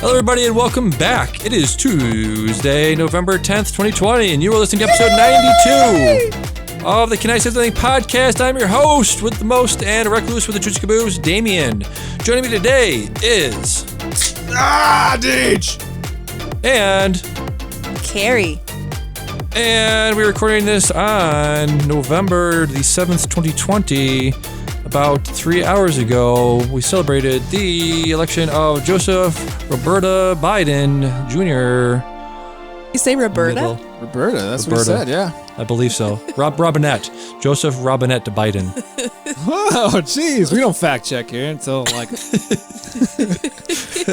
Hello, everybody, and welcome back. It is Tuesday, November 10th, 2020, and you are listening to episode 92 of the Can I Say Something podcast. I'm your host with the most and recluse with the juicy caboose, Damien. Joining me today is... Deej! And... Carrie. And we're recording this on November the 7th, 2020. About 3 hours ago, we celebrated the election of Joseph Roberta Biden Jr. You say Roberta? Roberta, that's what he said, yeah. I believe so. Robinette. Joseph Robinette Biden. Oh, jeez, we don't fact check here until, like...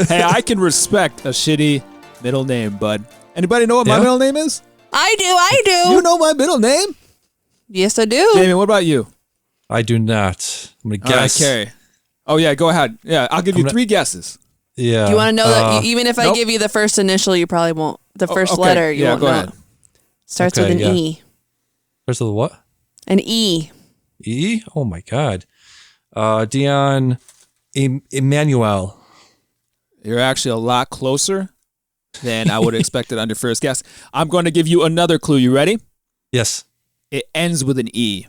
Hey, I can respect a shitty middle name, bud. Anybody know what my middle name is? I do. You know my middle name? Yes, I do. Damien, what about you? I do not. I'm going to guess. All right, Carrie. Oh, yeah, go ahead. Yeah, I'll give you three guesses. Yeah. Do you want to know that even if I give you the first initial, you probably won't. The first letter, you won't know. Ahead. Starts with an E. Starts with a what? An E. E? Oh, my God. Dion Emmanuel. You're actually a lot closer than I would have expected on your first guess. I'm going to give you another clue. You ready? Yes. It ends with an E.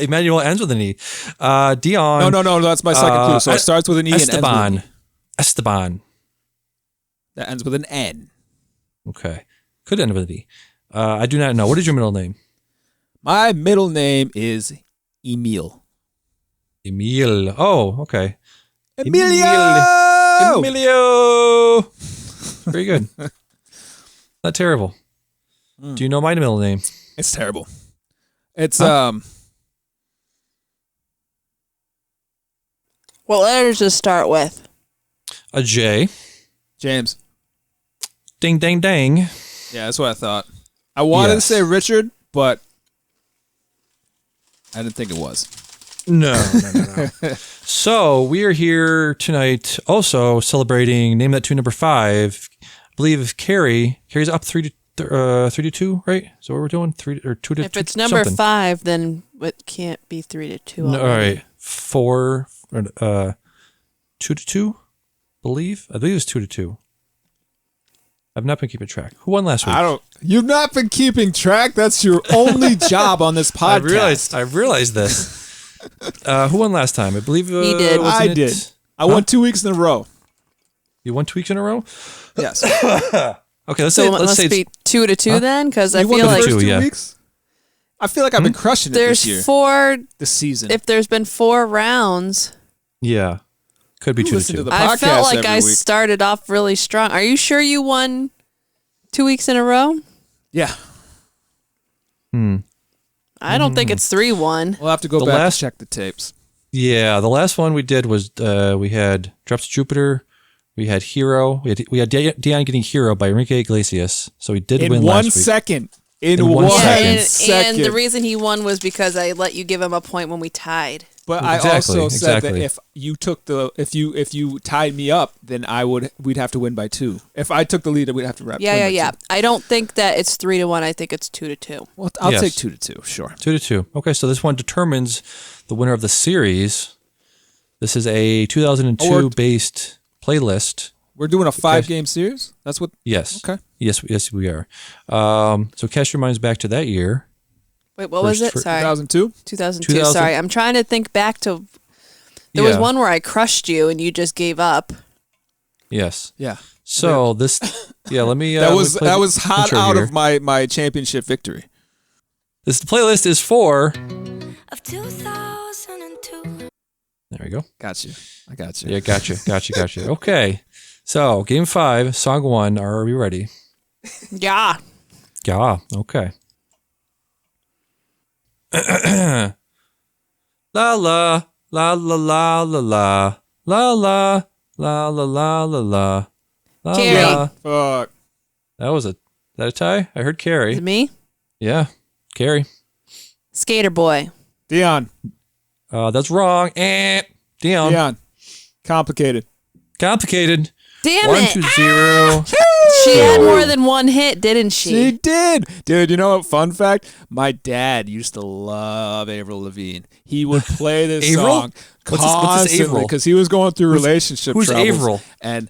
Emmanuel ends with an E. Dion. No. That's my second clue. So it starts with an E and ends with an E. Esteban. That ends with an N. Okay. Could end with an E. I do not know. What is your middle name? My middle name is Emil. Emil. Oh, okay. Emilio! Emilio! Very good. Not terrible. Do you know my middle name? It's terrible. It's, What letters does it start with? A J. James. Ding, dang, dang. Yeah, that's what I thought. I wanted to say Richard, but I didn't think it was. No. So, we are here tonight also celebrating Name That Tune number 5. I believe Carrie's up 3 to 2, right? So what we're doing? 3 or 2 to 2. If it's number 5, then it can't be 3 to 2. No, all right. 4 2 to 2, I believe it was 2 to 2. I've not been keeping track. Who won last week? You've not been keeping track? That's your only job on this podcast. I realized this. Who won last time? I believe he did. I did. I won 2 weeks in a row. You won 2 weeks in a row? Yes. Okay, let's say be 2 to 2 then, because I feel like 2 weeks. I feel like I've been crushing it this year. There's 4 this season. If there's been 4 rounds, yeah, could be 2 to 2. I felt like I started off really strong. Are you sure you won 2 weeks in a row? Yeah. I don't think it's 3-1. We'll have to go back to check the tapes. Yeah, the last one we did was we had Drops of Jupiter. We had Hero. We had Dion getting Hero by Enrique Iglesias. So he did win last week. In 1 second. And the reason he won was because I let you give him a point when we tied. But I also said that if you took if you tied me up, then we'd have to win by 2. If I took the lead, we'd have to wrap. Yeah. I don't think that it's 3 to 1. I think it's 2 to 2. Well, I'll take 2 to 2. Sure. 2 to 2. Okay, so this one determines the winner of the series. This is a 2002 based playlist. We're doing a 5-game series? That's what... Yes. Okay. Yes, we are. So cast your minds back to that year. Wait, what was it? Sorry. 2002? 2002. Sorry, I'm trying to think back to... There was one where I crushed you and you just gave up. Yes. Yeah. So this... Yeah, let me... that was hot out of my championship victory. This playlist is for... Of 2002. There we go. Got you. I got you. Yeah, got you. Okay. So, game 5, song 1. Are we ready? Yeah. Yeah. Okay. La la la la la la la la la la la la la la. Carrie. Fuck. Is that a tie? I heard Carrie. Is it me? Yeah, Carrie. Skater Boy. Dion. That's wrong. Dion. Complicated. Damn 1 it. 2 0. She had more than one hit, didn't she? She did. Dude, you know what? Fun fact? My dad used to love Avril Lavigne. He would play this song What's this constantly Avril? because he was going through relationship troubles. Who's Avril? And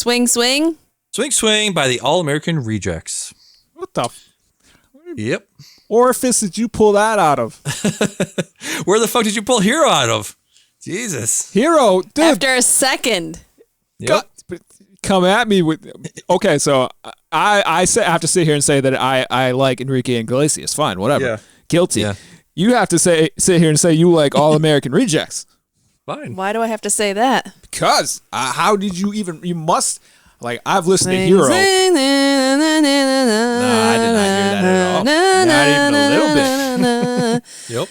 Swing, swing. Swing, swing by the All-American Rejects. What the? Yep. Orifice did you pull that out of? Where the fuck did you pull Hero out of? Jesus. Hero, dude. After a second. Yep. Come at me with. Okay, so I have to sit here and say that I like Enrique Iglesias. Fine, whatever. Yeah. Guilty. Yeah. You have to sit here and say you like All American Rejects. Fine. Why do I have to say that? Because how did you even? You must. Like, I've listened to Swing, Hero. swing, na, na, na, na, na, No, I did not hear that at all. na, Not even a little bit. na, na, Yep.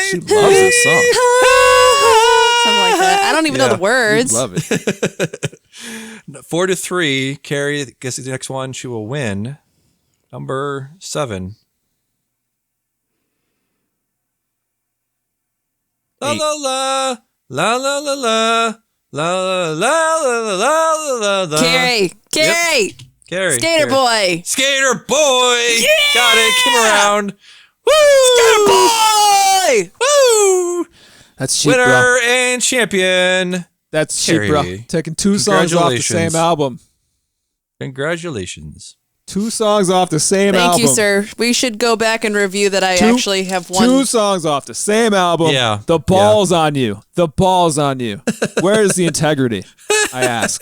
She loves this song. Something like that. I don't even know the words. You love it. 4-3. Carrie, I guess the next one she will win. Number 7. La la la la la la la la la la la la. Carrie. Carrie. Skater Carrie. boy. Skater boy. Yeah! Got it. Came around. Woo! Skater boy. Woo! That's cheap, Winner bro. and champion. That's cheap, bro. Carrie. Taking 2 songs off the same album. Congratulations. 2 songs off the same album. Thank you, sir. We should go back and review that I actually have one. 2 songs off the same album. Yeah. The ball's on you. The ball's on you. Where is the integrity? I ask.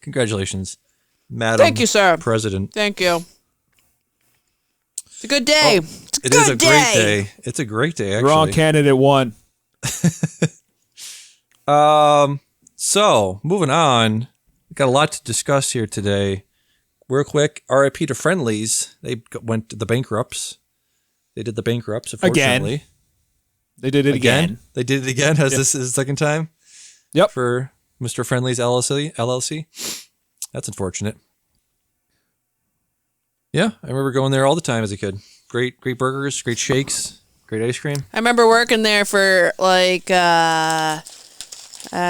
Congratulations, Madam Thank you, sir. President. Thank you. It's a good day. It's a It good is a great day. It's a great day, actually. Wrong candidate won. So, moving on. We've got a lot to discuss here today. Real quick, RIP to Friendlies. They went to the bankrupts. They did the bankrupts, unfortunately. They did it again. They did it again. This is the second time? Yep. For Mr. Friendly's LLC. That's unfortunate. Yeah, I remember going there all the time as a kid. Great burgers, great shakes, great ice cream. I remember working there for like I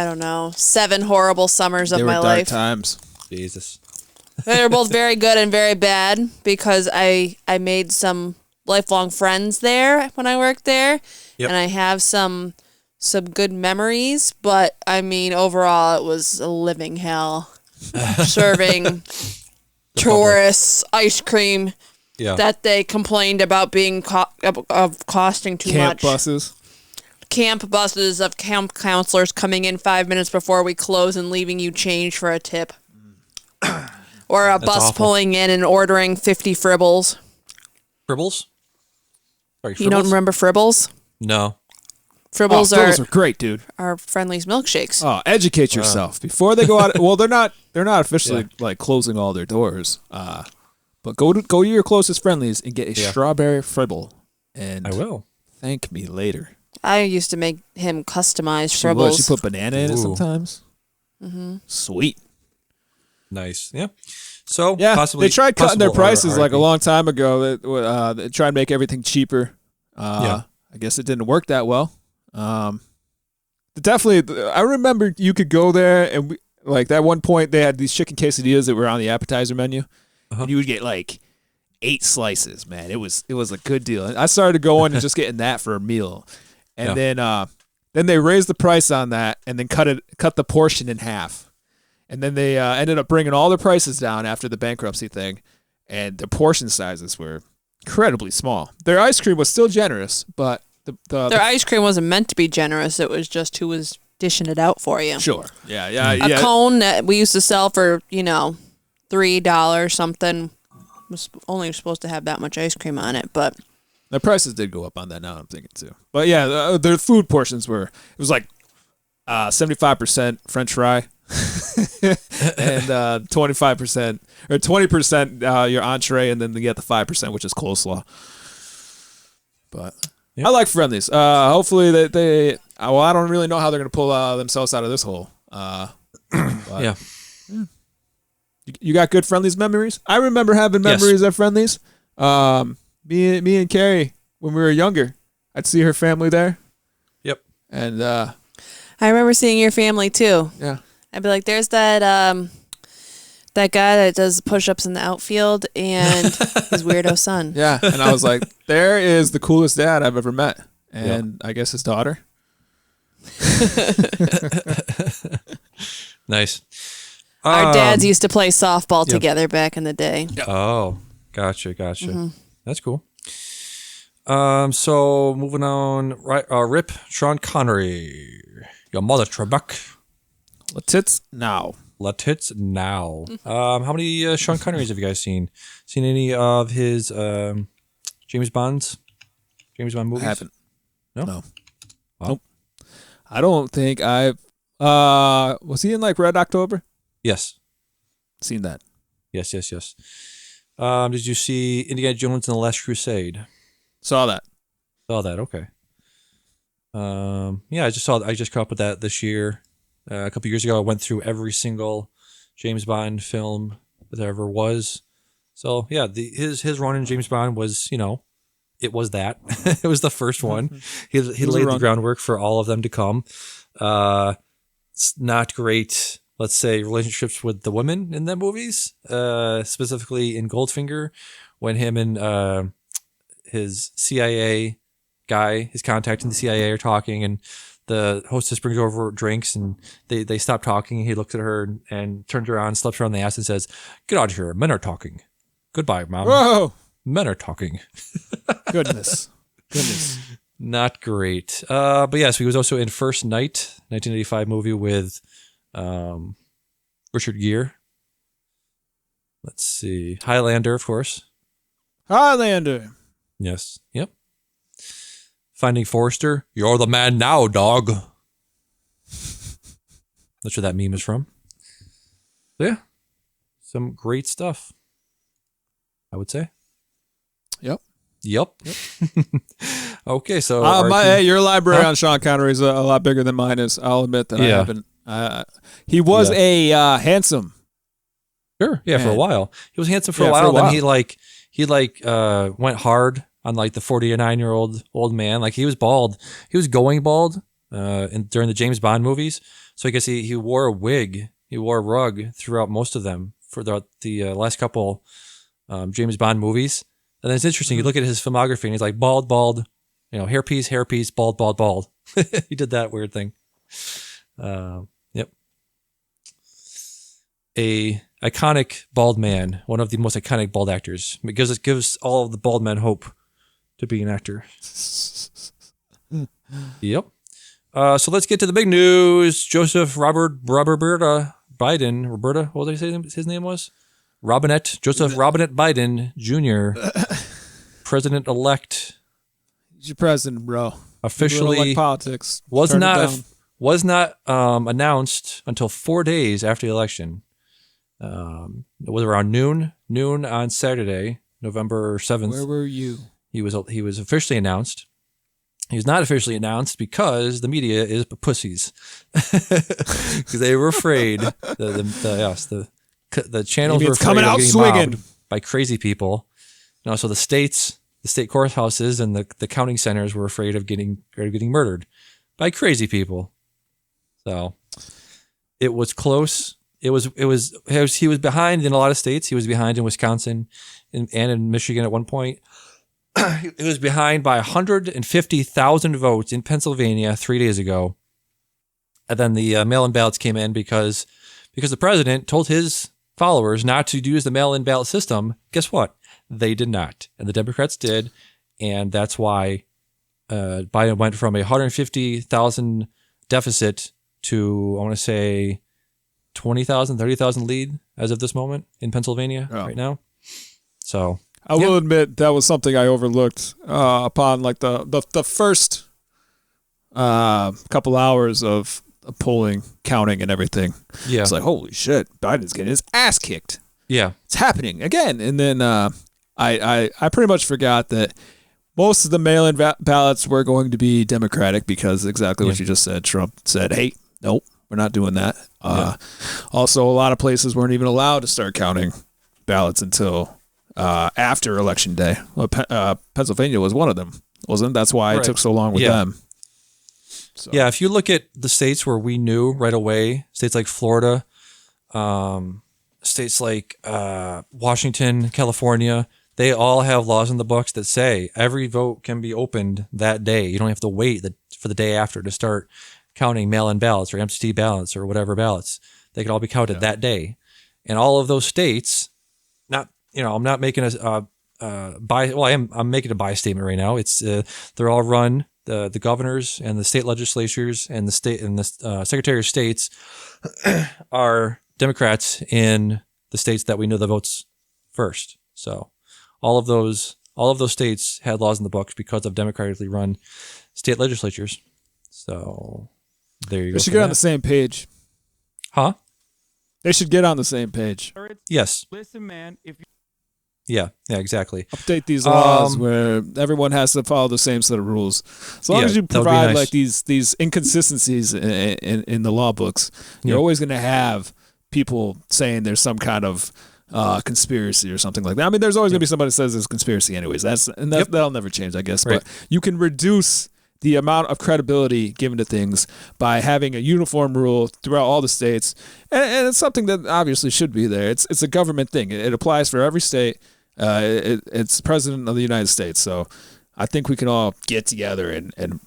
don't know, 7 horrible summers of They were my dark life. times. Jesus. They were both very good and very bad because I made some lifelong friends there when I worked there, Yep. and I have some good memories. But I mean, overall, it was a living hell. Serving tourists ice cream Yeah. that they complained about being of costing too Camp much. buses. Camp buses of camp counselors coming in 5 minutes before we close and leaving you change for a tip. Or a bus awful. pulling in and ordering 50 fribbles. Fribbles? Sorry, You don't Fribbles? remember fribbles? No. Fribbles Those are great, dude. are Friendly's milkshakes. Oh, educate yourself before they go out. Well, they're not officially like closing all their doors. But go to your closest Friendlies and get a strawberry fribble, and I will. thank me later. I used to make him customize She fribbles. put banana in it Ooh. sometimes. Mm-hmm. Sweet. Nice. Yeah. So, Yeah, possibly they tried cutting their possible prices like a RIP. long time ago. They tried to make everything cheaper. Yeah. I guess it didn't work that well. Definitely, I remember you could go there and like that one point they had these chicken quesadillas that were on the appetizer menu, and you would get like 8 slices. Man, it was a good deal. I started going and just getting that for a meal, and then they raised the price on that and then cut the portion in half, and then they ended up bringing all their prices down after the bankruptcy thing, and the portion sizes were incredibly small. Their ice cream was still generous, but Their ice cream wasn't meant to be generous. It was just who was dishing it out for you. Sure. Yeah. A cone that we used to sell for, $3 something was only supposed to have that much ice cream on it, but The prices did go up on that now, I'm thinking too. But yeah, their food portions it was like 75% French fry and 25% or 20% your entree, and then you get the 5%, which is coleslaw. But I like Friendlies. Hopefully they I don't really know how they're going to pull themselves out of this hole. Yeah. You got good Friendlies memories? I remember having memories at Friendlies. Me and Carrie, when we were younger, I'd see her family there. Yep. And I remember seeing your family too. yeah. I'd be like, there's that guy that does push-ups in the outfield and his weirdo son. Yeah. And I was like, there is the coolest dad I've ever met. And I guess his daughter. Nice. Our dads used to play softball together back in the day. Oh, gotcha. That's cool. So moving on, right? Rip Sean Connery, your mother Trebek. Let's now. Let hits now. How many Sean Connerys have you guys seen? Seen any of his James Bond movies? I haven't. No. No. Wow. Nope. I don't think I've. Was he in like Red October? Yes. Seen that. Yes. Did you see Indiana Jones and the Last Crusade? Saw that. Saw that. Okay. Yeah, I just caught up with that this year. A couple years ago, I went through every single James Bond film that there ever was. So yeah, his run in James Bond was, it was that. It was the first one. He laid the groundwork for all of them to come. It's not great, let's say, relationships with the women in the movies, specifically in Goldfinger, when him and his CIA guy, his contact in the CIA, are talking, and the hostess brings over drinks, and they stop talking. He looks at her and turns around, slaps her on the ass, and says, "Get out of here. Men are talking. Goodbye, Mom. Whoa! Men are talking." Goodness. Not great. But yes, he was also in First Night, 1985 movie with Richard Gere. Let's see. Highlander, of course. Highlander. Yes. Yep. Finding Forrester. You're the man now, dog. That's where that meme is from. So yeah. Some great stuff, I would say. Yep. Okay, so your library on Sean Connery is a lot bigger than mine is. I'll admit that I haven't. He was a handsome. Sure. Yeah, man. for a while. He was handsome for a while. Then he went hard on like the 49-year-old old man. Like he was bald. He was going bald during the James Bond movies. So I guess he wore a wig. He wore a rug throughout most of them for the last couple James Bond movies. And then it's interesting. You look at his filmography, and he's like bald, hairpiece, bald. He did that weird thing. Yep. A iconic bald man, one of the most iconic bald actors. It gives all of the bald men hope to be an actor. Yep. So let's get to the big news. Joseph Roberta Biden. Roberta, what did I say his name was? Joseph Robinette Biden Jr., president-elect. He's your president, bro. Officially like politics. was not announced until 4 days after the election. It was around noon on Saturday, November 7th. Where were you? He was officially announced. He was not officially announced because the media is pussies. Because they were afraid. The channels were afraid coming of out getting swinging mobbed by crazy people. So the state courthouses and the counting centers were afraid of getting murdered by crazy people. So it was close. He was behind in a lot of states. He was behind in Wisconsin and in Michigan at one point. He was behind by 150,000 votes in Pennsylvania 3 days ago. And then the mail-in ballots came in because the president told his followers not to use the mail-in ballot system. Guess what? They did not. And the Democrats did. And that's why Biden went from a 150,000 deficit to, I want to say, 20,000, 30,000 lead as of this moment in Pennsylvania right now. So I will admit that was something I overlooked upon like the first couple hours of polling, counting, and everything. Yeah. It's like, holy shit, Biden's getting his ass kicked. Yeah. It's happening again. And then I pretty much forgot that most of the mail-in ballots were going to be Democratic because exactly what you just said. Trump said, hey, nope, we're not doing that. Also, a lot of places weren't even allowed to start counting ballots until after Election Day. Well, Pennsylvania was one of them, wasn't it? That's why it took so long with them. So. Yeah, if you look at the states where we knew right away, states like Florida, states like Washington, California, they all have laws in the books that say every vote can be opened that day. You don't have to wait for the day after to start counting mail-in ballots or absentee ballots or whatever ballots. They could all be counted that day. And all of those states, I'm not making I'm making a bias statement right now. It's they're all run, the governors and the state legislatures and the Secretary of States are Democrats in the states that we know the votes first. So all of those states had laws in the books because of democratically run state legislatures. So there you go. They should get on the same page. Huh? They should get on the same page. Yes. Listen, man, if you Yeah, exactly. Update these laws where everyone has to follow the same set of rules. As long as you that would be provide nice. like these inconsistencies in the law books, you're always going to have people saying there's some kind of conspiracy or something like that. I mean, there's always going to be somebody that says there's conspiracy anyways. That'll never change, I guess. Right. But you can reduce the amount of credibility given to things by having a uniform rule throughout all the states, and it's something that obviously should be there. It's a government thing. It applies for every state. It's the president of the United States, so I think we can all get together and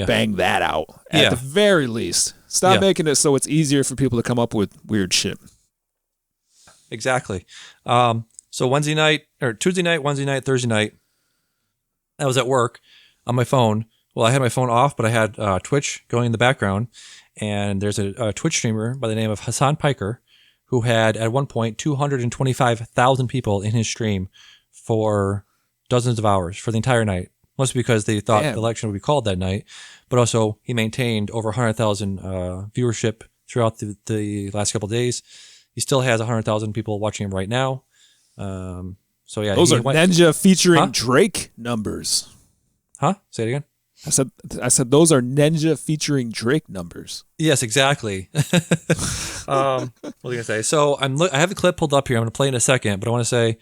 bang that out at the very least. Stop making it so it's easier for people to come up with weird shit. Exactly. So Tuesday night, Wednesday night, Thursday night, I was at work on my phone. Well, I had my phone off, but I had Twitch going in the background, and there's a Twitch streamer by the name of Hasan Bio who had at one point 225,000 people in his stream for dozens of hours for the entire night. Mostly because they thought the election would be called that night, but also he maintained over 100,000 viewership throughout the last couple of days. He still has 100,000 people watching him right now. So yeah, those are Ninja featuring Drake numbers. Huh? Say it again. I said those are Ninja featuring Drake numbers. Yes, exactly. What was I gonna say? So I have the clip pulled up here. I'm gonna play in a second, but I want to say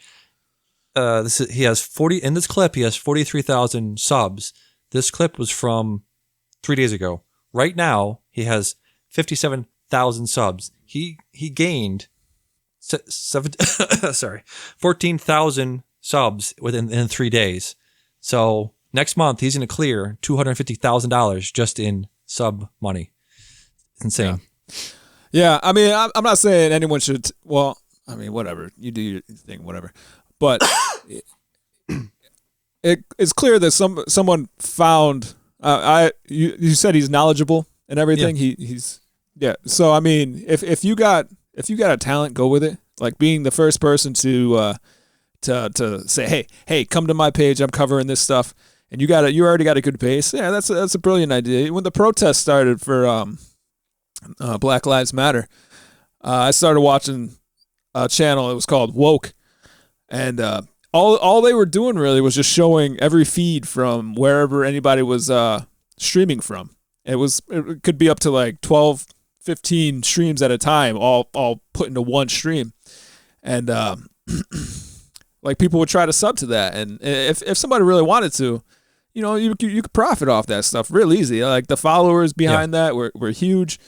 he has 43,000 subs. This clip was from 3 days ago. Right now, he has 57,000 subs. He gained 14,000 subs in 3 days. So next month, he's going to clear $250,000 just in sub money. It's insane. Yeah, I mean, I'm not saying anyone should. Well, I mean, whatever. You do your thing, whatever. But it's clear that someone found. You said he's knowledgeable and everything. Yeah. He's So I mean, if you got a talent, go with it. Like being the first person to say, hey, come to my page. I'm covering this stuff, and you already got a good base. Yeah, that's a brilliant idea. When the protest started for Black Lives Matter, I started watching a channel. It was called Woke, and all they were doing really was just showing every feed from wherever anybody was streaming from. It could be up to like 12, 15 streams at a time, all put into one stream, and like people would try to sub to that. And if somebody really wanted to, you could profit off that stuff real easy. Like the followers behind that were huge.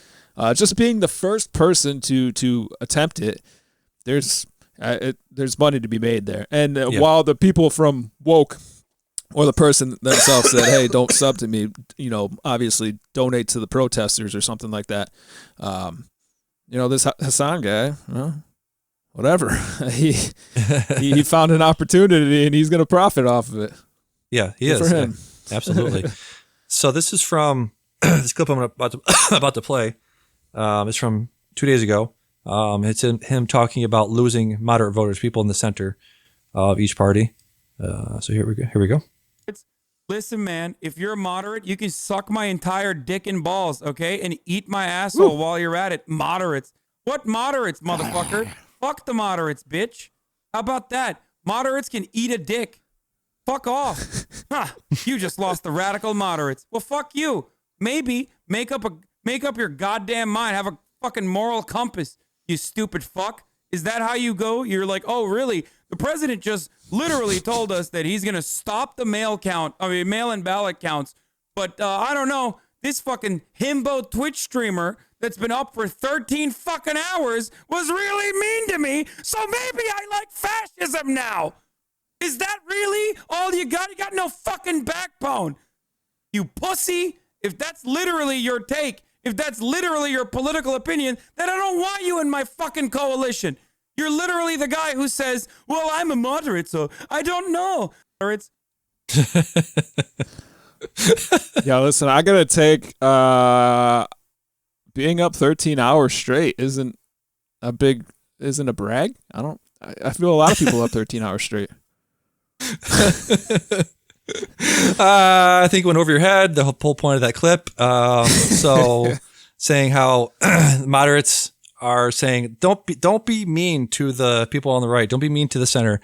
Just being the first person to attempt it, there's money to be made there. And while the people from Woke or the person themselves said, hey, don't sub to me, obviously donate to the protesters or something like that. This Hasan guy, whatever, he found an opportunity and he's going to profit off of it. Yeah, he is. For him. Absolutely. So this is from this clip I'm about to play. It's from 2 days ago. It's him talking about losing moderate voters, people in the center of each party. So here we go. Listen, man, if you're a moderate, you can suck my entire dick and balls, okay? And eat my asshole while you're at it. Moderates. What moderates, motherfucker? Fuck the moderates, bitch. How about that? Moderates can eat a dick. Fuck off. You just lost the radical moderates. Well, fuck you. Maybe make up your goddamn mind. Have a fucking moral compass, you stupid fuck. Is that how you go? You're like, oh, really? The president just literally told us that he's going to stop the mail-in ballot counts. But I don't know. This fucking himbo Twitch streamer that's been up for 13 fucking hours was really mean to me. So maybe I like fascism now. Is that really all you got? You got no fucking backbone. You pussy If that's literally your take, if that's literally your political opinion, then I don't want you in my fucking coalition. You're literally the guy who says, well, I'm a moderate, so I don't know. Moderates. Yeah, listen, I gotta take being up 13 hours straight isn't a brag. I feel a lot of people up 13 hours straight. I think it went over your head, the whole point of that clip. So saying how moderates are saying, don't be mean to the people on the right. Don't be mean to the center.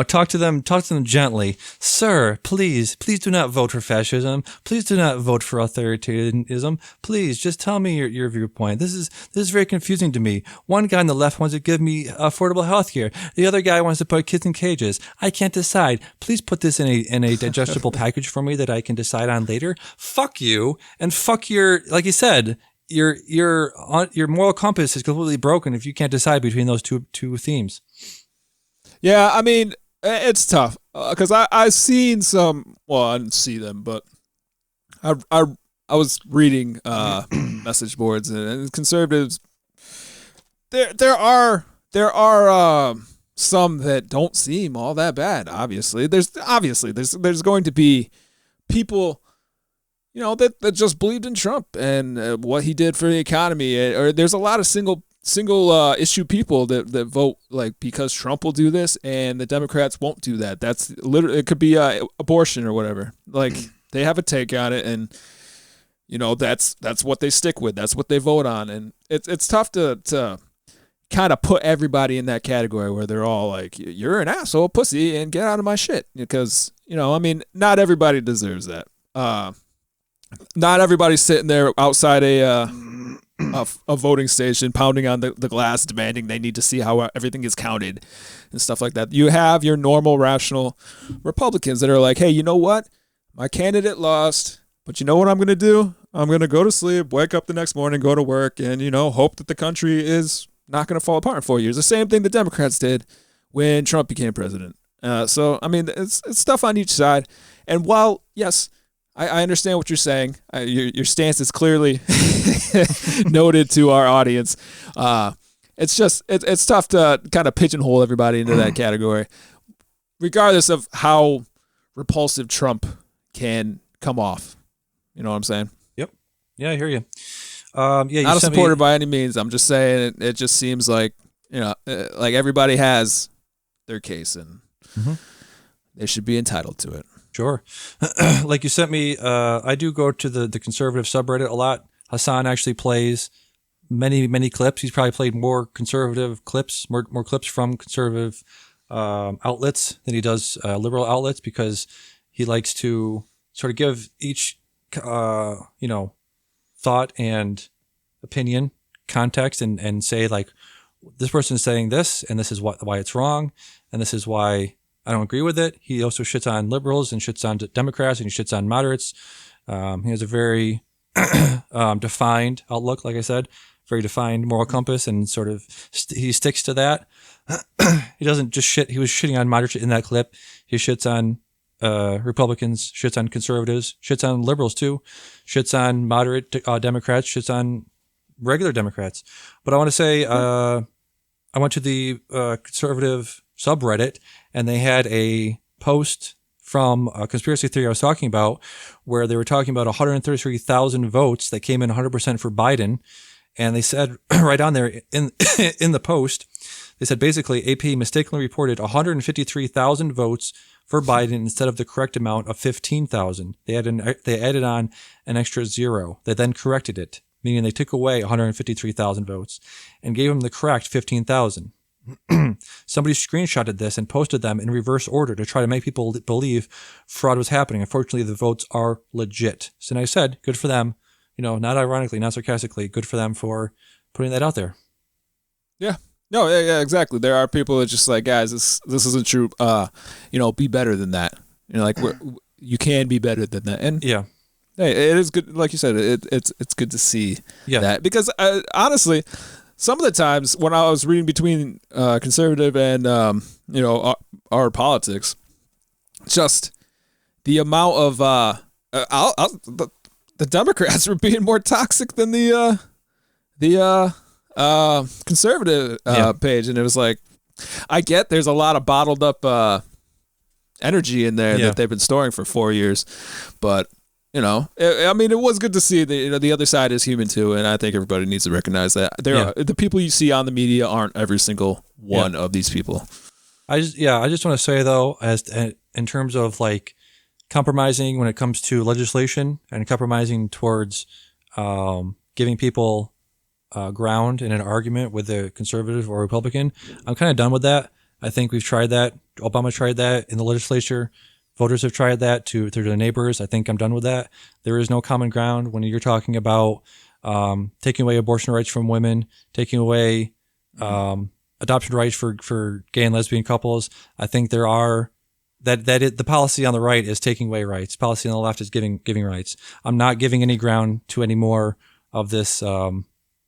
Talk to them gently. Sir, please do not vote for fascism. Please do not vote for authoritarianism. Please just tell me your viewpoint. This is very confusing to me. One guy on the left wants to give me affordable health care. The other guy wants to put kids in cages. I can't decide. Please put this in a digestible package for me that I can decide on later. Fuck you, and fuck your, like you said, your moral compass is completely broken if you can't decide between those two themes. Yeah, I mean, it's tough because I've seen some. Well, I didn't see them, but I was reading message boards and conservatives. There are some that don't seem all that bad. Obviously, there's going to be people, that just believed in Trump and what he did for the economy. Or there's a lot of single issue people that vote like because Trump will do this and the Democrats won't do that. That's literally, it could be abortion or whatever. Like they have a take on it, and that's what they stick with. That's what they vote on, and it's tough to kind of put everybody in that category where they're all like, you're an asshole, pussy, and get out of my shit. Because not everybody deserves that. Not everybody's sitting there outside a voting station pounding on the glass demanding they need to see how everything is counted and stuff like that. You have your normal, rational Republicans that are like, hey, you know what? My candidate lost, but you know what I'm going to do? I'm going to go to sleep, wake up the next morning, go to work, and, hope that the country is not going to fall apart in 4 years. The same thing the Democrats did when Trump became president. So, I mean, it's stuff on each side. And while, yes, I understand what you're saying. Your stance is clearly noted to our audience. It's just it's tough to kind of pigeonhole everybody into that category, regardless of how repulsive Trump can come off. You know what I'm saying? Yep. Yeah, I hear you. You not a supporter by any means. I'm just saying it just seems like like everybody has their case and they should be entitled to it. Sure. Like you sent me, I do go to the conservative subreddit a lot. Hasan actually plays many clips. He's probably played more conservative clips, more clips from conservative outlets than he does liberal outlets, because he likes to sort of give each, thought and opinion context and say, like, this person is saying this, and this is why it's wrong, and this is why I don't agree with it. He also shits on liberals and shits on Democrats and he shits on moderates. He has a very defined outlook, like I said, very defined moral compass, and sort of he sticks to that. He doesn't just shit. He was shitting on moderates in that clip. He shits on Republicans, shits on conservatives, shits on liberals too, shits on moderate Democrats, shits on regular Democrats. But I want to say I went to the conservative subreddit, and they had a post from a conspiracy theory I was talking about, where they were talking about 133,000 votes that came in 100% for Biden. And they said right on there in the post, they said basically AP mistakenly reported 153,000 votes for Biden instead of the correct amount of 15,000. They added on an extra zero. They then corrected it, meaning they took away 153,000 votes and gave them the correct 15,000. Somebody screenshotted this and posted them in reverse order to try to make people believe fraud was happening. Unfortunately, the votes are legit. So I said, good for them. Not ironically, not sarcastically, good for them for putting that out there. Yeah. No, yeah, exactly. There are people that just like, guys, this isn't true. Be better than that. You can be better than that. And yeah, hey, it is good. Like you said, it's good to see that, because honestly, some of the times when I was reading between conservative and our politics, just the amount of the the Democrats were being more toxic than the conservative page, and it was like, I get there's a lot of bottled up energy in there that they've been storing for 4 years, but I mean, it was good to see that the other side is human too, and I think everybody needs to recognize that the people you see on the media aren't every single one of these people. I just want to say though, in terms of like compromising when it comes to legislation and compromising towards giving people ground in an argument with a conservative or Republican, I'm kind of done with that. I think we've tried that. Obama tried that in the legislature. Voters have tried that through their neighbors. I think I'm done with that. There is no common ground when you're talking about taking away abortion rights from women, taking away adoption rights for gay and lesbian couples. I think there are the policy on the right is taking away rights. Policy on the left is giving rights. I'm not giving any ground to any more of this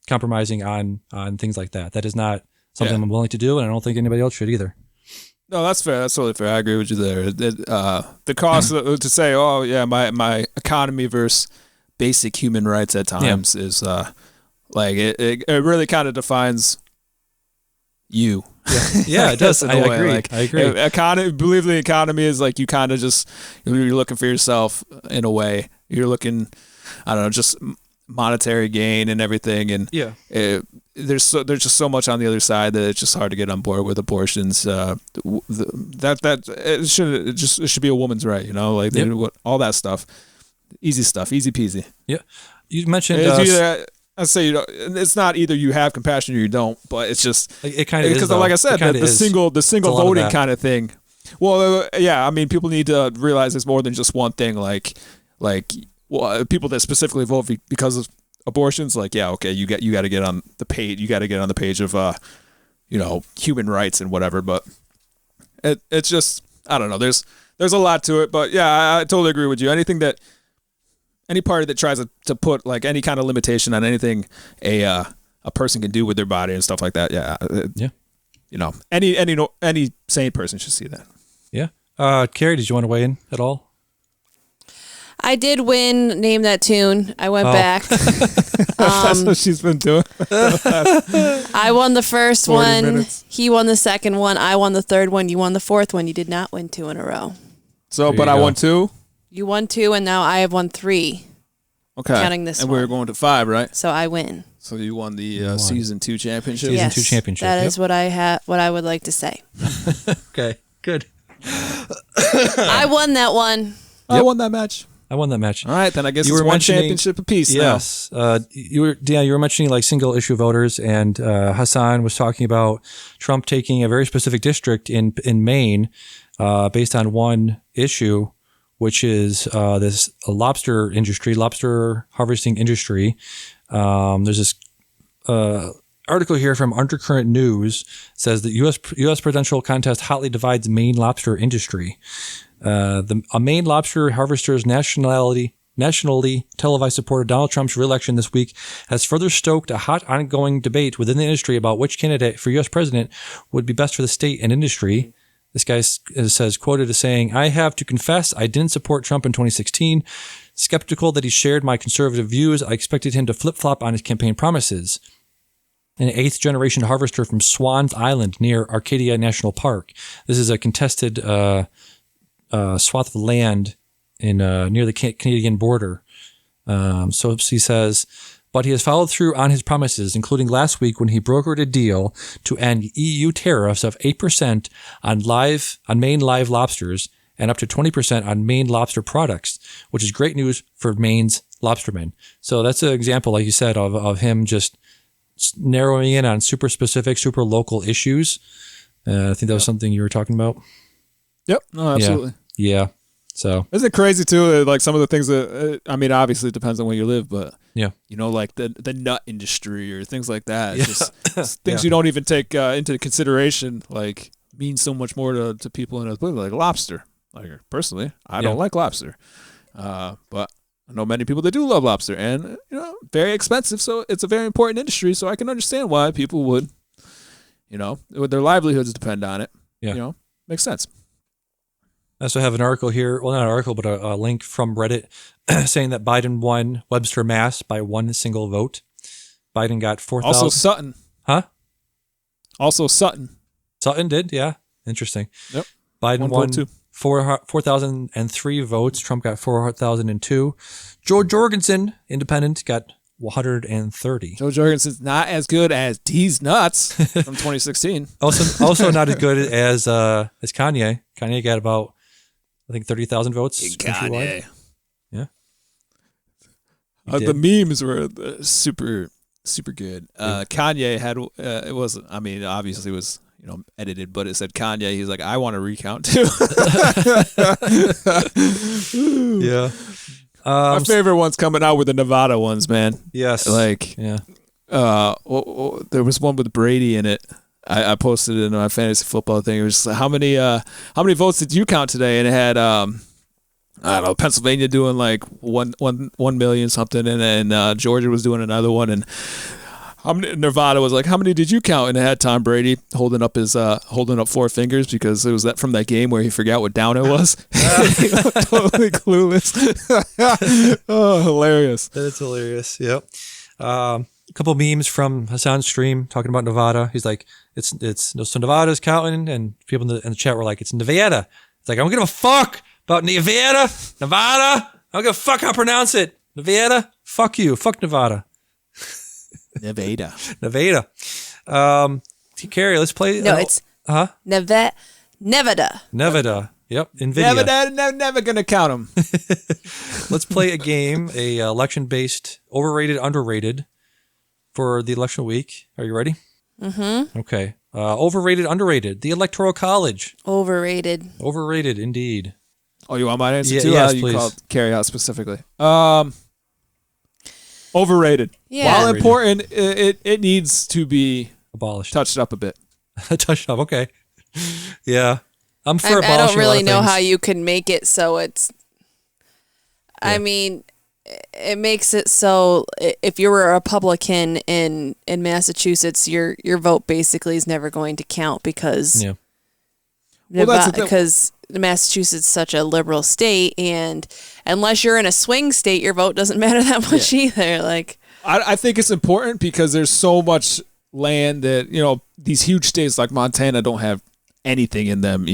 compromising on things like that. That is not something I'm willing to do, and I don't think anybody else should either. No, that's fair. That's totally fair. I agree with you there. The cost to say, oh yeah, my economy versus basic human rights at times is like it really kind of defines you. Yeah, it does. I agree. Like, I agree. Believe the economy is like you kind of just you're looking for yourself in a way. You're looking, I don't know, just monetary gain and everything, and there's just so much on the other side that it's just hard to get on board with abortions. It should be a woman's right, all that stuff, easy peasy. Yeah, you mentioned. I say it's not either you have compassion or you don't, but it's just it kind of is, because like I said, the single voting kind of thing. Well, I mean, people need to realize there's more than just one thing. Like people that specifically vote because of abortions, like, you got to get on the page. You got to get on the page of, human rights and whatever. But it's just, I don't know. There's a lot to it. But yeah, I totally agree with you. Any party that tries to put like any kind of limitation on anything a person can do with their body and stuff like that. Any sane person should see that. Yeah. Carrie, did you want to weigh in at all? I did win Name That Tune. I went back. That's what she's been doing. I won the first 40 one. minutes. He won the second one. I won the third one. You won the fourth one. You did not win 2 in a row. So, but I won 2? You won 2, and now I have won 3. Okay. Counting this and one. we're going to 5, right? So I win. So you won the season 2 championship? Season 2 championship. That is what I would like to say. Okay, good. I won that one. I won that match. I won that match. All right, then I guess it's one championship apiece. Yes. You were mentioning like single issue voters, and Hasan was talking about Trump taking a very specific district in Maine based on one issue, which is this lobster harvesting industry. There's this article here from Undercurrent News says that U.S. presidential contest hotly divides Maine lobster industry. A Maine lobster harvester's nationally televised support of Donald Trump's reelection this week has further stoked a hot ongoing debate within the industry about which candidate for U.S. president would be best for the state and industry. This guy says, quoted as saying, "I have to confess I didn't support Trump in 2016. Skeptical that he shared my conservative views, I expected him to flip-flop on his campaign promises." An 8th-generation harvester from Swans Island near Arcadia National Park. This is a contested swath of land in near the Canadian border. So he says, but he has followed through on his promises, including last week when he brokered a deal to end EU tariffs of 8% on Maine live lobsters and up to 20% on Maine lobster products, which is great news for Maine's lobstermen. So that's an example, like you said, of him just narrowing in on super specific, super local issues. I think that was something you were talking about. Yep. No, absolutely. Yeah. So isn't it crazy too? Like some of the things that I mean, obviously it depends on where you live, but like the nut industry or things like that. Just things you don't even take into consideration. Like mean so much more to people in a place like lobster. Like personally, I don't like lobster, but I know many people that do love lobster, and very expensive. So it's a very important industry. So I can understand why people would, their livelihoods depend on it. Yeah, makes sense. I also have an article here. Well, not an article, but a link from Reddit. saying that Biden won Webster, Mass by one single vote. Biden got 4,000. Also Sutton. Huh? Also Sutton. Sutton did, yeah. Interesting. Yep. Biden One won vote, too. 4,003 votes. Trump got 4,002. Joe Jorgensen, independent, got 130. Joe Jorgensen's not as good as D's Nuts from 2016. Also not as good as Kanye. Kanye got about, I think, 30,000 votes. Kanye. Yeah. The memes were super good. Kanye had it wasn't. I mean, obviously it was edited, but it said Kanye. He's like, I want to recount too. Yeah. My favorite one's coming out with the Nevada ones, man. Yes. Like, yeah. There was one with Brady in it. I posted it in my fantasy football thing. It was how many votes did you count today? And it had I don't know, Pennsylvania doing like 1 million something, and then Georgia was doing another one, and Nevada was like, how many did you count? And it had Tom Brady holding up 4 fingers because it was that from that game where he forgot what down it was. Totally clueless. Oh, hilarious. That's hilarious. Yep. A couple memes from Hasan's stream talking about Nevada. He's like, so Nevada's counting, and people in the chat were like, it's Nevada. It's like, I don't give a fuck about Nevada. I don't give a fuck how to pronounce it. Nevada. Fuck you. Fuck Nevada. Nevada. Carrie, let's play. No, it's Nevada. Nevada. Yep. NVIDIA. Never gonna count them. Let's play a game, a election-based, overrated, underrated for the election week. Are you ready? Mm-hmm. Okay. Overrated, underrated. The Electoral College. Overrated. Overrated, indeed. Oh, you want my answer Yeah, too? yes, You please. called carry out specifically. Overrated. Yeah. While Overrated. important, it needs to be Abolished. touched up a bit. Touched up. Okay. Yeah. I'm for I abolishing don't really a lot of know things. how you can make it so it's. I mean, it makes it so if you were a Republican in Massachusetts, your vote basically is never going to count because Yeah. Well, that's the thing. because Massachusetts is such a liberal state, and unless you're in a swing state, your vote doesn't matter that much either. Like, I think it's important because there's so much land that, these huge states like Montana don't have anything in them,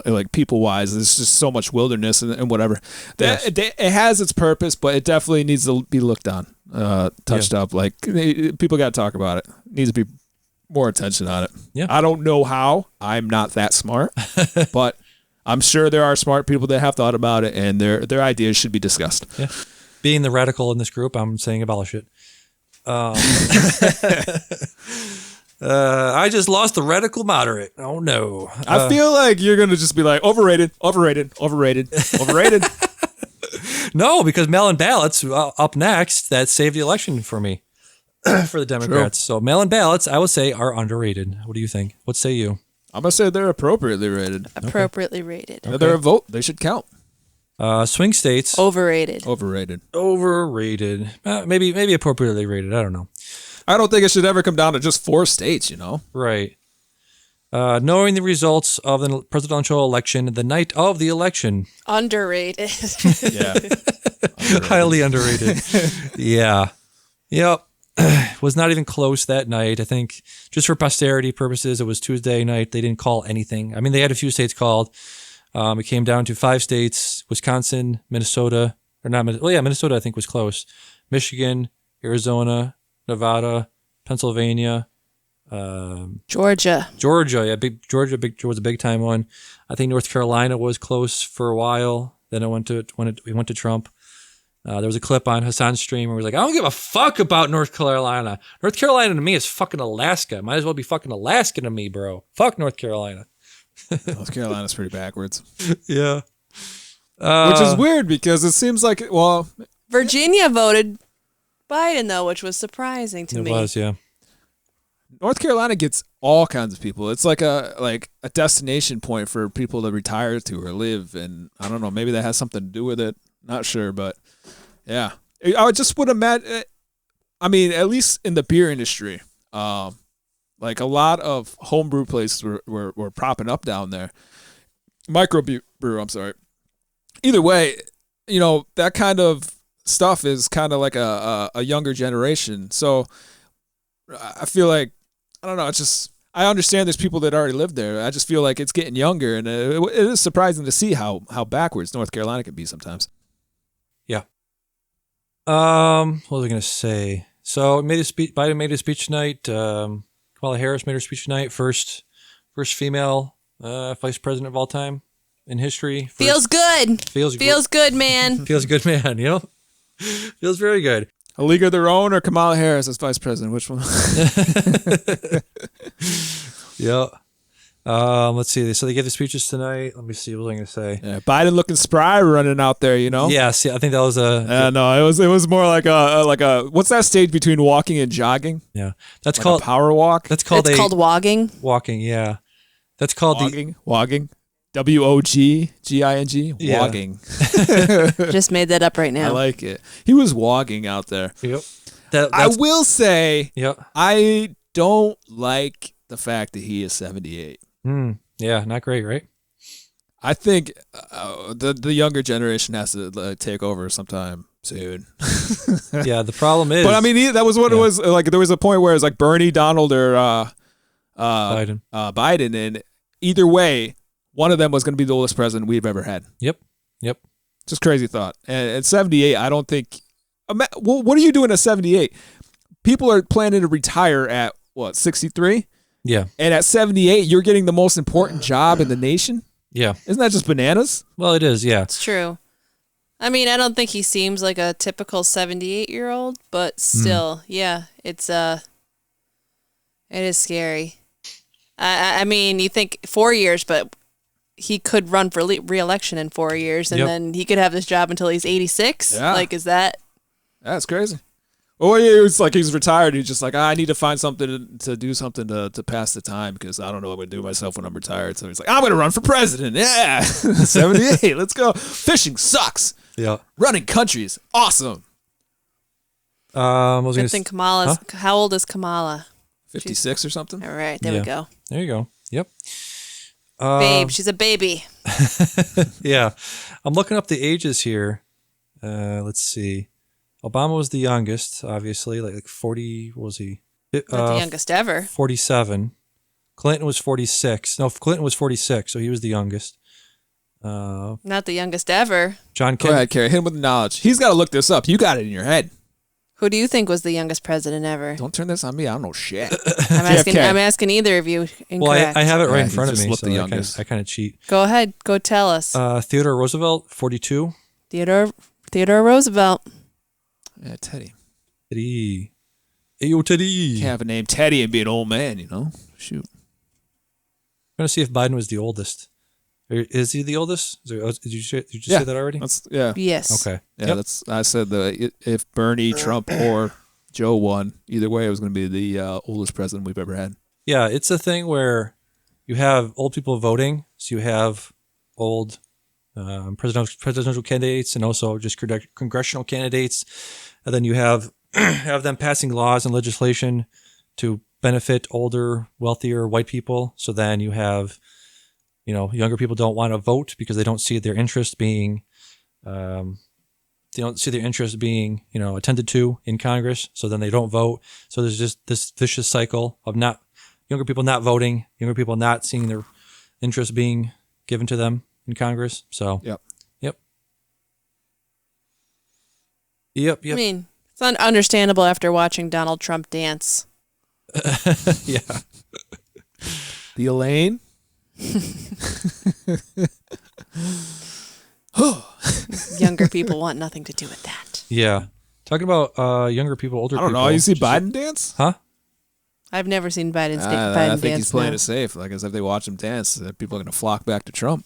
like people-wise. There's just so much wilderness and whatever. Yes. It has its purpose, but it definitely needs to be looked on, touched up. Like, people got to talk about it. Needs to be more attention on it. Yeah. I don't know how. I'm not that smart, but I'm sure there are smart people that have thought about it, and their ideas should be discussed. Yeah. Being the radical in this group, I'm saying abolish it. I just lost the radical moderate. Oh no. I feel like you're gonna just be like overrated. No, because mail-in ballots up next that saved the election for me for the Democrats. So mail-in ballots, I would say, are underrated. What do you think? What say you? I'm gonna say they're appropriately rated. appropriately rated. They're a vote. They should count. Swing states. Overrated. Overrated. Overrated. Maybe appropriately rated. I don't know. I don't think it should ever come down to just 4 states. Right. Knowing the results of the presidential election the night of the election. Underrated. Yeah. Highly underrated. Yeah. Yep. Was not even close that night. I think just for posterity purposes, it was Tuesday night. They didn't call anything. I mean, they had a few states called. It came down to 5 states: Wisconsin, Minnesota, or not. Well, yeah, Minnesota I think was close. Michigan, Arizona, Nevada, Pennsylvania, Georgia. Georgia. Yeah, Georgia was a big time one. I think North Carolina was close for a while. Then it went to Trump. There was a clip on Hasan's stream where he was like, I don't give a fuck about North Carolina. North Carolina to me is fucking Alaska. Might as well be fucking Alaska to me, bro. Fuck North Carolina. North Carolina's pretty backwards. Yeah. Which is weird because it seems like, Virginia voted Biden, though, which was surprising to It me. was, yeah. North Carolina gets all kinds of people. It's like a destination point for people to retire to or live, and I don't know, maybe that has something to do with it. Not sure, but yeah, I just would imagine. I mean, at least in the beer industry, like a lot of homebrew places were propping up down there. Microbrew, I'm sorry. Either way, that kind of stuff is kind of like a younger generation. So I feel like, I don't know, it's just, I understand there's people that already live there. I just feel like it's getting younger, and it is surprising to see how backwards North Carolina can be sometimes. Yeah. What was I going to say? So Biden made a speech tonight. Kamala Harris made her speech tonight. First female vice president of all time in history. Feels good. Feels good, man. Feels good, man. You know, feels very good. A league of their own, or Kamala Harris as vice president? Which one? Yeah. Let's see. So they gave the speeches tonight. Let me see. What was I going to say? Yeah, Biden looking spry running out there, you know? Yes. Yeah, I think that was a. No, it was more like a what's that stage between walking and jogging? Yeah, that's Like called a power walk. That's called It's called wogging. walking. Yeah, that's called wogging. Wogging. WOGGING. Yeah. Wogging. Just made that up right I now. like it. He was wogging out there. Yep. I will say, Yep. I don't like the fact that he is 78. Yeah, not great, right? I think the younger generation has to take over sometime soon. Yeah, the problem is. But I mean, that was what it was like. There was a point where it's like Bernie, Donald, or Biden. Biden, and either way, one of them was going to be the oldest president we've ever had. Yep. Just crazy thought. And at 78, I don't think. Well, what are you doing at 78? People are planning to retire at what, 63? Yeah. And at 78, you're getting the most important job in the nation? Yeah. Isn't that just bananas? Well, it is. Yeah. It's true. I mean, I don't think he seems like a typical 78-year-old, but still, yeah, it is scary. I mean, you think 4 years, but he could run for re-election in 4 years, and then he could have this job until he's 86. Yeah. Like, is that? That's crazy. Oh, yeah, it's like he's retired. He's just like, I need to find something to do something to pass the time because I don't know what I'm going to do myself when I'm retired. So he's like, I'm going to run for president. Yeah. 78. Let's go. Fishing sucks. Yeah. Running country is awesome. I was I gonna think Kamala's. How old is Kamala? 56 or something? All right, there we go. There you go. Yep. Babe, she's a baby. Yeah. I'm looking up the ages here. Let's see. Obama was the youngest, obviously, like 40. What was he? Not the youngest ever. 47. Clinton was 46. No, Clinton was 46, so he was the youngest. Not the youngest ever. John Go Kennedy. ahead, Carrie. Hit him with the knowledge. He's got to look this up. You got it in your head. Who do you think was the youngest president ever? Don't turn this on me. I don't know shit. I'm asking either of you. Incorrect. Well, I have it right Yeah, in front of just me, look so the I youngest. kind of cheat. Go ahead. Go tell us. Theodore Roosevelt, 42. Theodore Roosevelt. Yeah, Teddy. Teddy. Hey, yo, Teddy. Can't have a name Teddy and be an old man, you know? Shoot. I'm going to see if Biden was the oldest. Is he the oldest? Did you say that already? Yeah. Yes. Okay. Yeah, Yep. I said if Bernie, Trump, or Joe won, either way, it was going to be the oldest president we've ever had. Yeah, it's a thing where you have old people voting. So you have old presidential candidates and also just congressional candidates. And then you have them passing laws and legislation to benefit older, wealthier white people. So then you have, younger people don't want to vote because they don't see their interest being, attended to in Congress. So then they don't vote. So there's just this vicious cycle of younger people not voting, younger people not seeing their interest being given to them in Congress. So, Yep. Yep. I mean, it's understandable after watching Donald Trump dance. Yeah. The Elaine. Younger people want nothing to do with that. Yeah. Talking about younger people, older people. I don't know. You see Biden dance? Huh? I've never seen Biden I dance. think he's playing now. it safe. Like, as if they watch him dance, people are going to flock back to Trump.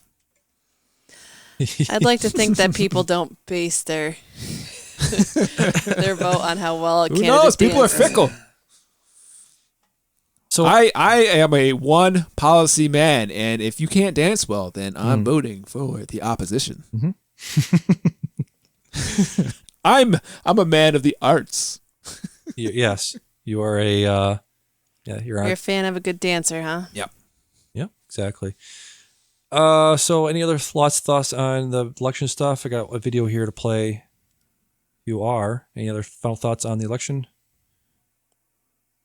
I'd like to think that people don't base their vote on how well a Who candidate knows? People are dances. fickle. So I am a one policy man, and if you can't dance well, then I'm voting for the opposition. I'm a man of the arts. yes, you are a you're You're a fan of a good dancer, huh? Yeah, exactly. So any other thoughts on the election stuff? I got a video here to play. You are. Any other final thoughts on the election?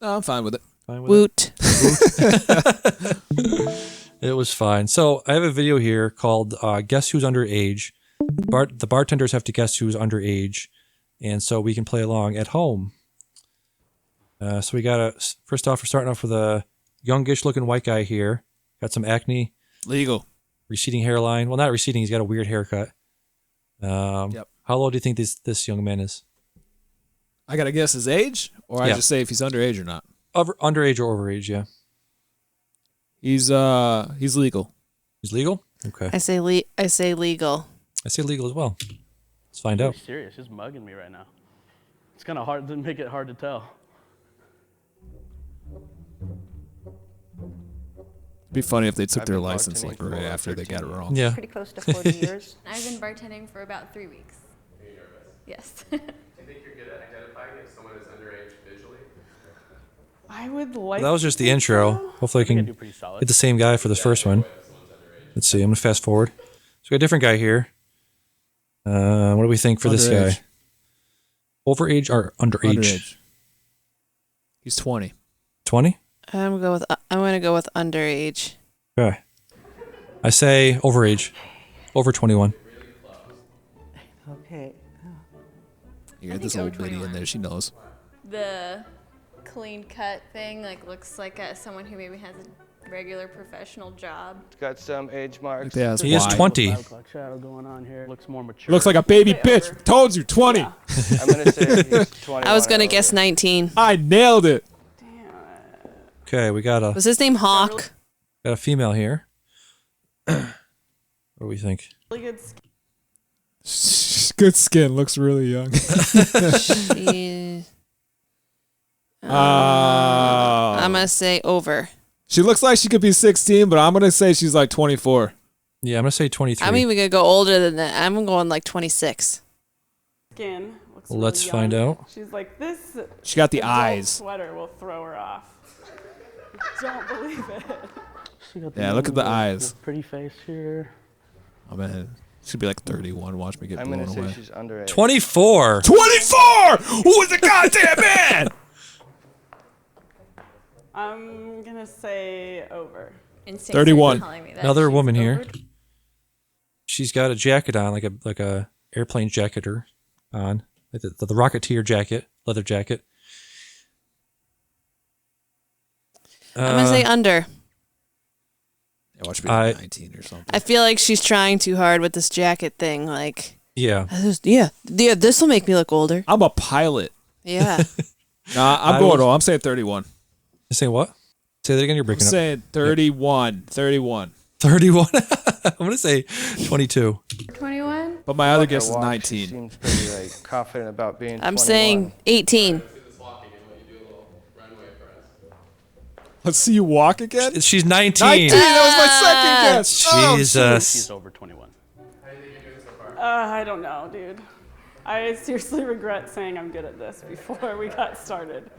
No, I'm fine with it. Fine with Woot. It was fine. So I have a video here called Guess Who's Underage. The bartenders have to guess who's underage, and so we can play along at home. So we got first off, we're starting off with a youngish looking white guy here. Got some acne. Legal. Receding hairline. Well, not receding. He's got a weird haircut. Yep. How old do you think this young man is? I gotta guess his age, or I Yeah. just say if he's underage or not. Underage or overage, yeah. He's legal. He's legal? Okay. I say legal. I say legal as well. Let's find out. He's serious. He's mugging me right now. It's kind of hard to make it hard to tell. It'd be funny if they took I've their been license bartending like for right about after they 13 got it years. wrong. Yeah. Pretty close to 40 years. I've been bartending for about 3 weeks. Are you nervous? Yes. Do you think you're good at identifying if someone is underage visually? I would like. That was just the intro. Hopefully I I can do pretty solid. get the same guy for the first one. Let's see. I'm going to fast forward. So we got a different guy here. What do we think for this Underage. guy? Overage or underage? Underage. He's 20. 20? I'm gonna go with underage. Okay. I say overage. Over 21. Okay. You got this old lady in there. She knows. The clean cut thing looks like someone who maybe has a regular professional job. It's got some age marks. Yeah, it's He is wide. 20. 5 o'clock shadow going on here. Looks more mature. Looks like a baby bitch. Told you, 20. I'm gonna say he's 21. I was gonna or guess over. 19. I nailed it. Okay, we got Was his name Hawk? a female here. What do we think? Really good skin. Good skin. Looks really young. She, I'm gonna say over. She looks like she could be 16, but I'm gonna say she's like 24. Yeah, I'm going to say 23. I'm even gonna go older than that. I'm going like 26. Skin. Looks Let's really find young. out. She's like, this She got the adult eyes. sweater will throw her off. Don't believe it. She got the Yeah, look at the little eyes. Pretty face here. I mean, she'd be like 31. Watch me get I'm blown gonna say away. she's underage. 24. 24. Who is the goddamn man? I'm gonna say over. Instincts 31. are telling me that Another she's woman here. over. She's got a jacket on, like a airplane jacketer on. Like the Rocketeer jacket, leather jacket. I'm gonna say under. Yeah, watch me I- get 19 or something. I feel like she's trying too hard with this jacket thing. Like, Yeah. yeah, this will make me look older. I'm a pilot. Yeah. Nah, I'm I going was- low. I'm saying 31. You say what? Say that again. You're I'm breaking up. saying 31. 31. 31. I'm going to say 22. 21? But my other Her guess is walk, she 19. seems pretty like confident about being. I'm 21. saying 18. Let's see you walk again. She's 19. 19. That was my second guess. Jesus. She's over 21. I don't know, dude. I seriously regret saying I'm good at this before we got started.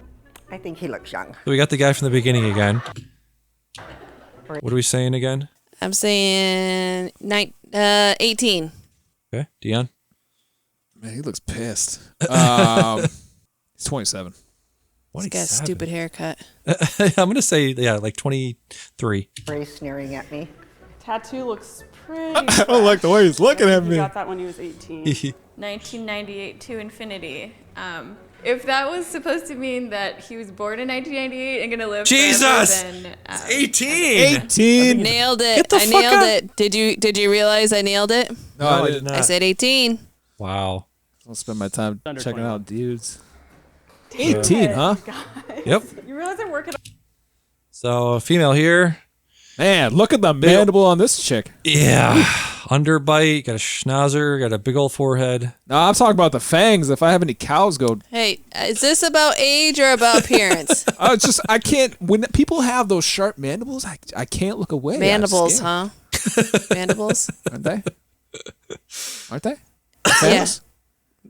I think he looks young. So we got the guy from the beginning again. What are we saying again? I'm saying 18. Okay. Dion? Man, he looks pissed. He's 27. He's got a stupid haircut. I'm going to say, yeah, like 23. Very sneering at me. Tattoo looks pretty. I don't like the way he's looking at He me. got that when he was 18. 1998 to infinity. If that was supposed to mean that he was born in 1998 and gonna live Jesus! forever, then 18. 18. Nailed it. Get the I fuck nailed out. it. Did you realize I nailed it? No, I did not. I said 18. Wow. I'll spend my time Under checking 21. out dudes. 18, huh? Yep. You realize I'm working So, female here. Man, look at the mandible on this chick. Yeah. Underbite, got a schnauzer, got a big old forehead. No, I'm talking about the fangs. If I have any cows go, Hey, is this about age or about appearance? I can't. When people have those sharp mandibles, I can't look away. I'm Mandibles, scared. huh? Mandibles? Aren't they? Aren't they? Yeah. Fangs?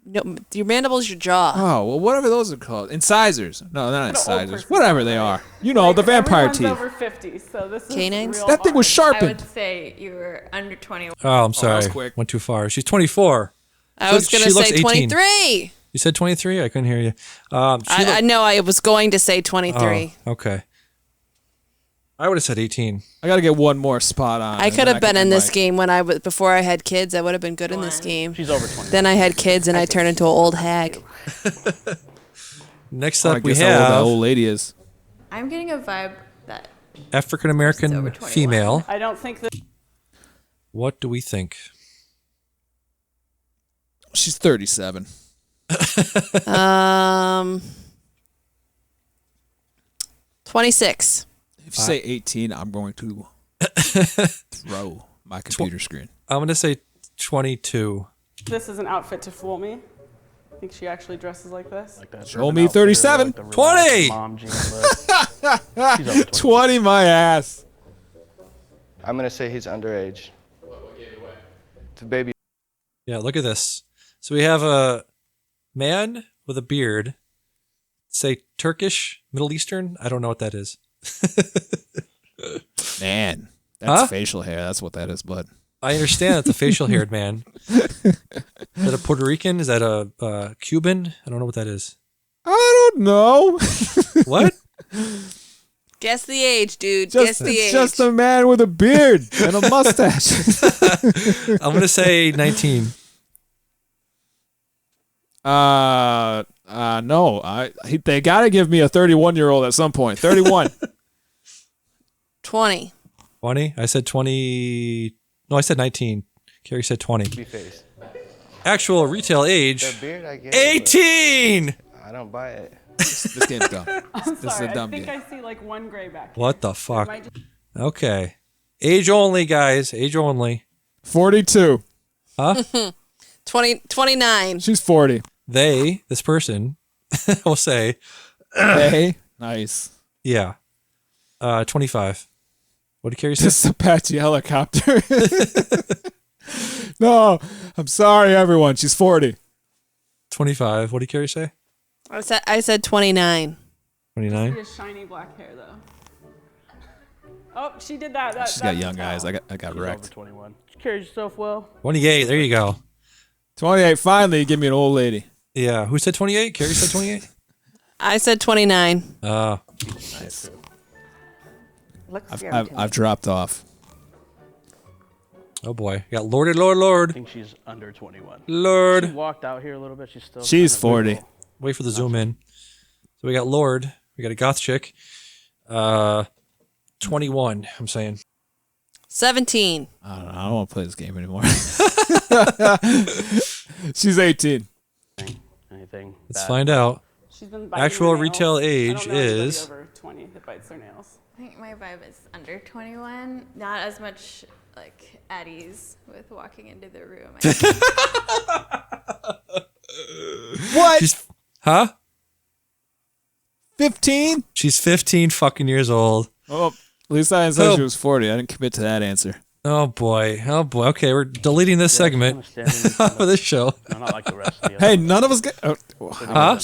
No, your mandibles, your jaw. Oh, well, whatever those are called. Incisors. No, they're not incisors. Whatever they are. You know, the vampire Everyone's teeth. over 50, so this is Canines? real That thing was hard. I sharpened. would say you were under 21. Oh, I'm sorry. was quick. Went too far. She's 24. I was So going to she looks say 18. 23. You said 23? I couldn't hear you. I know I was going to say 23. Oh, okay. I would have said 18. I got to get one more spot on. I could have been in this game before I had kids. I would have been good in this game. She's over 20. Then I had kids and I turned into an old hag. Next I up, we guess how old that have old lady is. I'm getting a vibe that African American female. I don't think that. What do we think? She's 37. 26. If you say 18, I'm going to throw my computer screen. I'm going to say 22. This is an outfit to fool me. I think she actually dresses like this. Like that Show me 37. 20. Mom jeans look. She's over 20. 20 my ass. I'm gonna say he's underage. It's a baby. Yeah, look at this. So we have a man with a beard. Say Turkish, Middle Eastern. I don't know what that is. Man, that's Huh? facial hair. That's what that is, bud. I understand it's a facial haired man. Is that a Puerto Rican? Is that a Cuban? I don't know what that is. I don't know. What? Guess the age, dude. Guess the age. Just a man with a beard and a mustache. I'm gonna say 19. No. They got to give me a 31-year-old at some point. 31. 20. 20? I said 20. No, I said 19. Carrie said 20. Baby face. Actual retail age, The beard, I guess. 18! I don't buy it. This game's dumb. I'm This is sorry. a dumb I think game. I see like one gray back. What the It fuck? might just- Okay. Age only, guys. Age only. 42. Huh? 29. She's 40. This person, will say, Hey. Nice. yeah. 25. What did Carrie say? This is Apache helicopter. No, I'm sorry, everyone. She's 40. 25. What did Carrie say? I said 29. 29. She has shiny black hair though. Oh, she did that. She's got young eyes. I got She's over wrecked. 21. She carries herself well. 28. There you go. 28. Finally, you give me an old lady. Yeah. Who said 28? Carrie said 28? I said 29. Nice. Looks I've dropped off. Oh boy. You got Lord. I think she's under 21. She Lord. walked out here a little bit. She's still. She's kinda 40. visible. Wait for the zoom in. So we got Lord. We got a goth chick. 21, I'm saying. 17. I don't want to play this game anymore. She's 18. Anything? Let's bad? find out. She's been biting Actual her nails. retail I age don't know anybody is- over 20 that bites their nails. I think my vibe is under 21. Not as much like at ease with walking into the room. What? Huh? 15? She's 15 fucking years old. Oh, at least I didn't say Oh. she was 40. I didn't commit to that answer. Oh boy. Oh boy. Okay, we're deleting this segment for this show. No, not like the rest of the Hey, none of us got. Huh?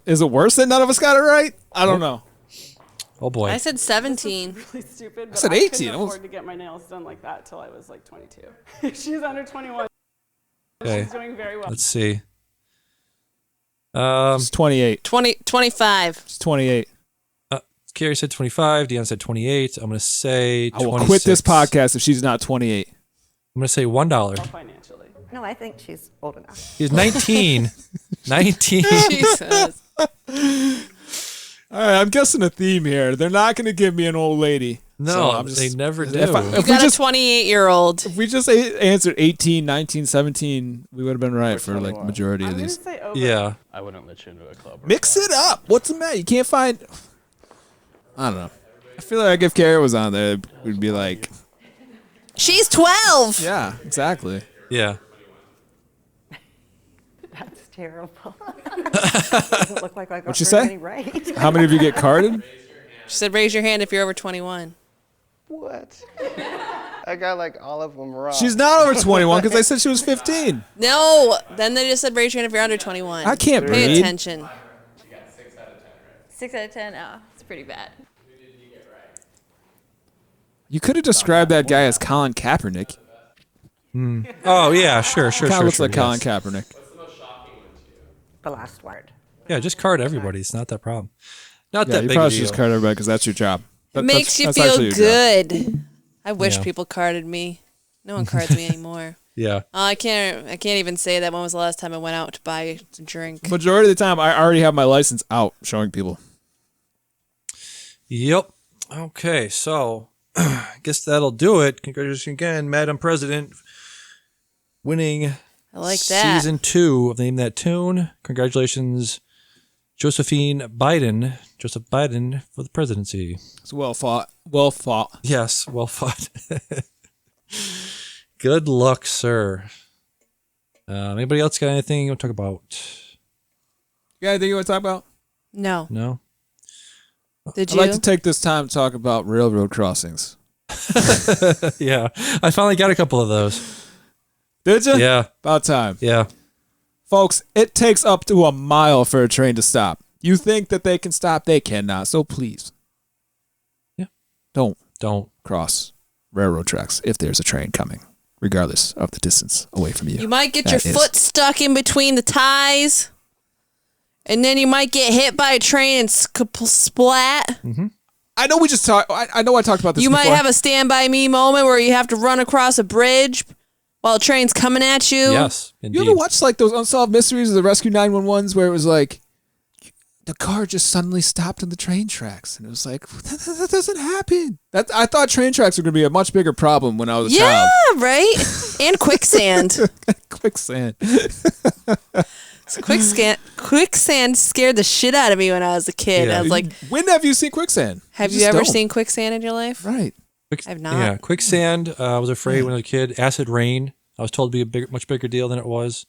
Is it worse that none of us got it right? I don't know. Oh boy. I said 17. Really stupid. But said I 18. couldn't I was- afford to get my nails done like that till I was like 22. She's under 21. Okay. She's doing very well. Let's see. She's 28. 25. She's 28. Carrie said 25. Deanna said 28. I'm going to say 26. I will quit this podcast if she's not 28. I'm going to say $1. Financially. No, I think she's old enough. He's 19. 19. Jesus. All right, I'm guessing a theme here. They're not going to give me an old lady. No, So I'm just- they never do. if You we got just- a 28-year-old. If we just answered 18, 19, 19, we would have been right for like 21. majority of I'm gonna these. say over. Yeah. I wouldn't let you into a club. Mix it up. What's the matter? You can't find. I don't know. I feel like if Kara was on there, we'd be like, She's 12. yeah, exactly. Yeah. That's terrible. Doesn't look like I got What'd you very say? many right. How many of you get carded? She said, raise your hand if you're over 21. What? I got like all of them wrong. She's not over 21 because I said she was 15. No. Then they just said, raise your hand if you're under 21. I can't Pay read. attention. 6 out of 10. Oh, it's pretty bad. You could have described that guy as Colin Kaepernick. Oh, yeah. Sure. Kind of looks like yes. Colin Kaepernick. the last word. Yeah, just card everybody. It's not that problem. Not Yeah, that you big a probably should deal. just card everybody because that's your job. It makes you that's feel actually your job. good. I wish Yeah. people carded me. No one cards me anymore. Yeah. I can't even say that. When was the last time I went out to buy a drink? Majority of the time, I already have my license out showing people. Yep. Okay, so I guess that'll do it. Congratulations again, Madam President, winning I like that. season 2 of Name That Tune. Congratulations, Joseph Biden for the presidency. It's well fought. Well fought. Yes, well fought. Good luck, sir. Anybody else got anything you want to talk about? You got anything you want to talk about? No. No? Did I'd you? like to take this time to talk about railroad crossings. Yeah, I finally got a couple of those. Did you? Yeah. About time. Yeah. Folks, it takes up to a mile for a train to stop. You think that they can stop? They cannot. So please. Yeah. Don't cross railroad tracks if there's a train coming, regardless of the distance away from you. You might get That your is- foot stuck in between the ties, and then you might get hit by a train and splat. I know we just talked. I know I talked about this You might before. have a Stand By Me moment where you have to run across a bridge while a train's coming at you. Yes, You ever watch like those unsolved mysteries of the Rescue 911s where it was like the car just suddenly stopped in the train tracks, and it was like that doesn't happen. I thought train tracks were going to be a much bigger problem when I was a Yeah, child. right? And quicksand. Quicksand. Quicksand scared the shit out of me when I was a kid. I was like, when have you seen quicksand? have you just ever don't. seen quicksand in your life? Right. I've not. Yeah, quicksand. I was afraid when I was a kid. Acid rain. I was told to be a much bigger deal than it was.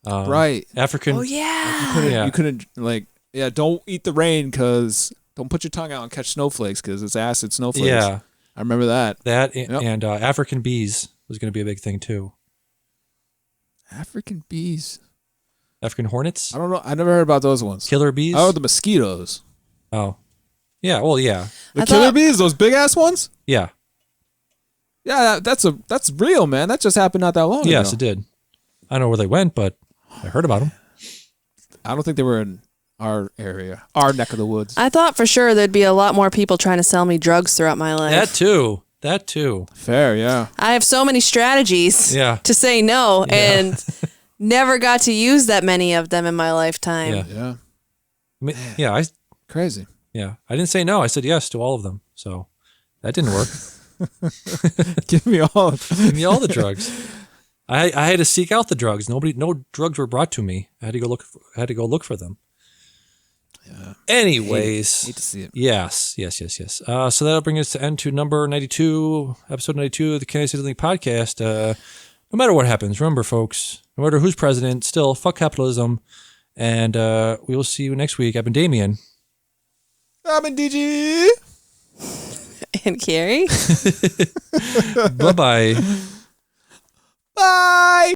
Right. African. Oh, yeah. You couldn't like don't eat the rain because don't put your tongue out and catch snowflakes because it's acid snowflakes. Yeah. I remember that. And African bees was going to be a big thing too. African bees. African hornets. I don't know. I never heard about those ones. Killer bees. Oh, the mosquitoes. Oh. Yeah. Well, yeah. The killer bees, those big ass ones. Yeah. Yeah, that's real, man. That just happened not that long ago. Yes, it did. I don't know where they went, but I heard about them. I don't think they were in our area, our neck of the woods. I thought for sure there'd be a lot more people trying to sell me drugs throughout my life. That too. Fair, yeah. I have so many strategies Yeah. to say no and never got to use that many of them in my lifetime. Yeah. I Crazy. Yeah. I didn't say no. I said yes to all of them. So that didn't work. Give me all. Give me all the drugs. I had to seek out the drugs. No drugs were brought to me. I had to go look for them. Yeah. Anyways, hate to see it. Yes. So that'll bring us to end to number 92, episode 92 of the Can I Say Something podcast. No matter what happens, remember, folks, no matter who's president, still fuck capitalism. And we will see you next week. I've been Damien. I'm in DG. And Carrie. Bye-bye. Bye.